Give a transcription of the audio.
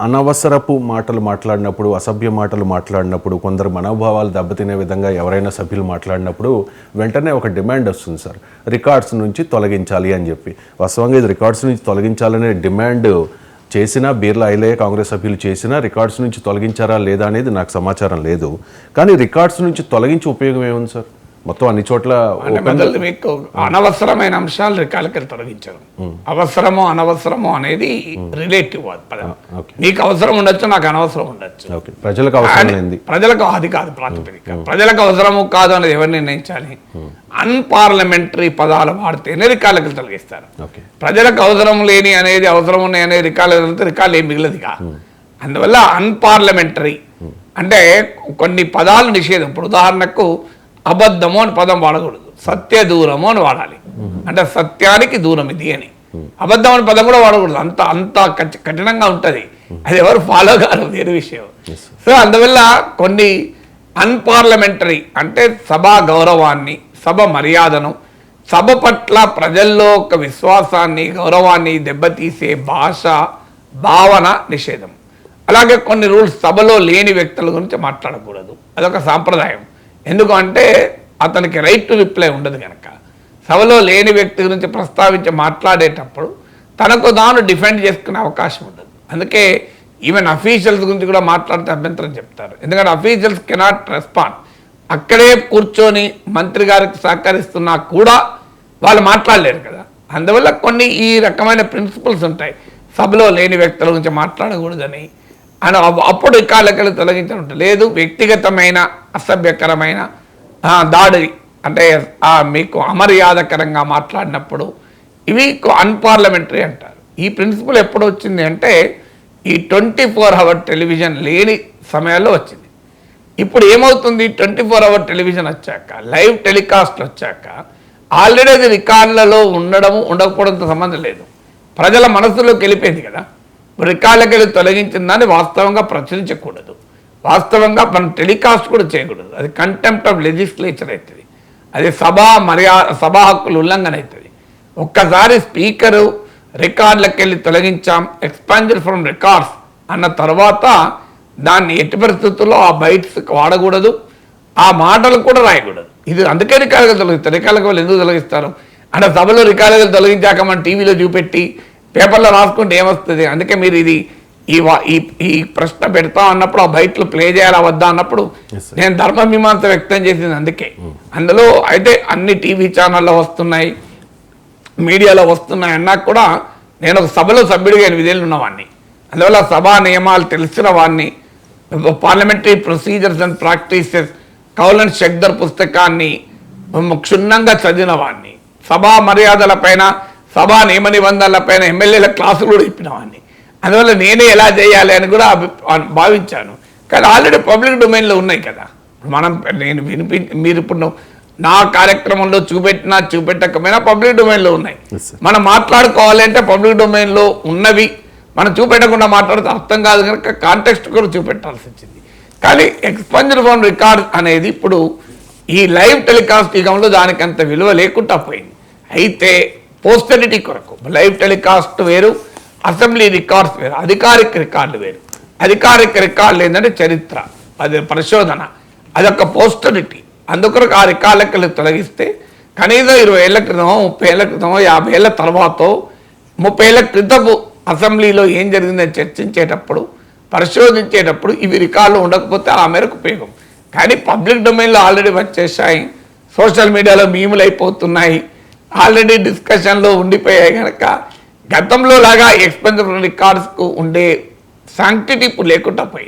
అనవసరపు మాటలు మాట్లాడినప్పుడు, అసభ్య మాటలు మాట్లాడినప్పుడు, కొందరు మనోభావాలు దెబ్బతినే విధంగా ఎవరైనా సభ్యులు మాట్లాడినప్పుడు వెంటనే ఒక డిమాండ్ వస్తుంది సార్, రికార్డ్స్ నుంచి తొలగించాలి అని చెప్పి. వాస్తవంగా ఇది రికార్డ్స్ నుంచి తొలగించాలనే డిమాండ్ చేసినా, బీర్లా ఐలయ్య కాంగ్రెస్ సభ్యులు చేసినా రికార్డ్స్ నుంచి తొలగించారా లేదా అనేది నాకు సమాచారం లేదు. కానీ రికార్డ్స్ నుంచి తొలగించి ఉపయోగం ఏముంది సార్? మొత్తం అన్ని చోట్ల మీకు అనవసరమైన అంశాలు రికార్డుకి తొలగించారు. అవసరమో అనవసరమో అనేది రిలేటివ్ పదం. నీకు అవసరం ఉండొచ్చు, నాకు అనవసరం ఉండొచ్చు. ప్రజలకు అవసరం, ప్రజలకు అది కాదు ప్రాతిపదిక. ప్రజలకు అవసరము కాదు అనేది ఎవరు నిర్ణయించాలి? అన్పార్లమెంటరీ పదాలు వాడితేనే రికార్డులకు తొలగిస్తారు. ప్రజలకు అవసరం లేని అనేది అవసరం ఉన్నాయి అనేది రికార్డులు ఏం మిగిలదుగా. అందువల్ల అన్పార్లమెంటరీ అంటే కొన్ని పదాలు నిషేధం. ఇప్పుడు ఉదాహరణకు అబద్ధము అని పదం వాడకూడదు, సత్య దూరము అని వాడాలి. అంటే సత్యానికి దూరం ఇది అని. అబద్ధం అని పదం కూడా వాడకూడదు, అంత కఠినంగా ఉంటుంది. అది ఎవరు ఫాలో కాదు, వేరే విషయం. సో అందువల్ల కొన్ని అన్పార్లమెంటరీ అంటే సభా గౌరవాన్ని, సభ మర్యాదను, సభ పట్ల ప్రజల్లో ఒక విశ్వాసాన్ని, గౌరవాన్ని దెబ్బతీసే భాష, భావన నిషేధం. అలాగే కొన్ని రూల్స్, సభలో లేని వ్యక్తుల గురించి మాట్లాడకూడదు, అదొక సాంప్రదాయం. ఎందుకంటే అతనికి రైట్ టు రిప్లై ఉండదు కనుక. సభలో లేని వ్యక్తి గురించి ప్రస్తావించి మాట్లాడేటప్పుడు తనకు తాను డిఫెండ్ చేసుకునే అవకాశం ఉండదు. అందుకే ఈవెన్ అఫీషియల్స్ గురించి కూడా మాట్లాడితే అభ్యంతరం చెప్తారు. ఎందుకంటే అఫీషియల్స్ కెనాట్ రెస్పాండ్. అక్కడే కూర్చొని మంత్రి గారికి సహకరిస్తున్నా కూడా వాళ్ళు మాట్లాడలేరు కదా. అందువల్ల కొన్ని ఈ రకమైన ప్రిన్సిపల్స్ ఉంటాయి. సభలో లేని వ్యక్తుల గురించి మాట్లాడకూడదని అని అప్పుడు రికార్డులకి తొలగించడం లేదు. వ్యక్తిగతమైన అసభ్యకరమైన దాడి అంటే మీకు అమర్యాదకరంగా మాట్లాడినప్పుడు ఇవి అన్పార్లమెంటరీ అంటారు. ఈ ప్రిన్సిపల్ ఎప్పుడు వచ్చింది అంటే ఈ 24 hour టెలివిజన్ లేని సమయాల్లో వచ్చింది. ఇప్పుడు ఏమవుతుంది, 24 hour టెలివిజన్ వచ్చాక, లైవ్ టెలికాస్ట్ వచ్చాక ఆల్రెడీ అది రికార్డులలో ఉండడము ఉండకపోవడంతో సంబంధం లేదు, ప్రజల మనసులోకి వెళ్ళిపోయింది కదా. రికార్డులకి తొలగించిన దాన్ని వాస్తవంగా ప్రచురించకూడదు, వాస్తవంగా మనం టెలికాస్ట్ కూడా చేయకూడదు. అది కంటెంప్ట్ ఆఫ్ లెజిస్లేచర్ అవుతుంది, అది సభా హక్కుల ఉల్లంఘన అవుతుంది. ఒక్కసారి స్పీకరు రికార్డులకి తొలగించాం, ఎక్స్పాంజర్ ఫ్రమ్ రికార్డ్స్ అన్న తర్వాత దాన్ని ఎట్టి పరిస్థితుల్లో ఆ బైట్స్ వాడకూడదు, ఆ మాటలు కూడా రాయకూడదు. ఇది అందుకే రికార్డులు తొలగిస్తారు. రికార్డులకు వాళ్ళు ఎందుకు తొలగిస్తారు అంటే సభలో రికార్డులు తొలగించాక మనం టీవీలో చూపెట్టి పేపర్లో రాసుకుంటే ఏమొస్తుంది. అందుకే మీరు ఇది ఈ ప్రశ్న పెడతా అన్నప్పుడు ఆ బయటలో ప్లే చేయాలా వద్దా అన్నప్పుడు నేను ధర్మమీమాంస వ్యక్తం చేసింది అందుకే. అందులో అయితే అన్ని టీవీ ఛానల్లో వస్తున్నాయి, మీడియాలో వస్తున్నాయి అన్నా కూడా నేను ఒక సభలో సభ్యుడిగా 8 ఏళ్ళు ఉన్నవాడిని. అందువల్ల సభా నియమాలు తెలిసిన వాడిని, parliamentary procedures and practices Kaul and Shakdher పుస్తకాన్ని క్షుణ్ణంగా చదివిన వాడిని, సభా మర్యాదలపైన, సభా నియమ నిబంధనలపైన ఎమ్మెల్యేల క్లాసులు కూడా ఇప్పినవాడిని. అందువల్ల నేనే ఎలా చేయాలి అని కూడా భావించాను. కానీ ఆల్రెడీ పబ్లిక్ డొమైన్లో ఉన్నాయి కదా. నేను మీరు ఇప్పుడు నా కార్యక్రమంలో చూపెట్టకపోయినా పబ్లిక్ డొమైన్లో ఉన్నాయి. మనం మాట్లాడుకోవాలి అంటే పబ్లిక్ డొమైన్లో ఉన్నవి మనం చూపెట్టకుండా మాట్లాడితే అర్థం కాదు కనుక కాంటెక్స్ట్ కూడా చూపెట్టాల్సి వచ్చింది. కానీ ఎక్స్పంజర్ ఫ్రమ్ రికార్డ్ అనేది ఇప్పుడు ఈ లైవ్ టెలికాస్ట్ యుగంలో దానికి అంత విలువ లేకుండా పోయింది. అయితే పోస్టరిటీ కొరకు లైవ్ టెలికాస్ట్ వేరు, అసెంబ్లీ రికార్డ్స్ వేరు, అధికారిక రికార్డులు వేరు. అధికారిక రికార్డులు ఏంటంటే చరిత్ర, అది పరిశోధన, అదొక పోస్టరిటీ. అందుకొరకు ఆ రికార్డులకి తొలగిస్తే కనీసం 20 ఏళ్ల క్రితమో, 30 ఏళ్ల క్రితమో, 50 ఏళ్ల తర్వాత, 30 ఏళ్ల క్రితపు అసెంబ్లీలో ఏం జరిగిందని చర్చించేటప్పుడు, పరిశోధించేటప్పుడు ఇవి రికార్డులు ఉండకపోతే ఆ మేరకు ఉపయోగం. కానీ పబ్లిక్ డొమైన్లో ఆల్రెడీ వచ్చేసాయి, సోషల్ మీడియాలో మీములు అయిపోతున్నాయి, ఆల్రెడీ డిస్కషన్లో ఉండిపోయాయి కనుక గతంలో లాగా ఎక్స్పెన్సివ్ రికార్డ్స్కు ఉండే శాంక్టిటీ ఇప్పుడు లేకుండా పోయింది.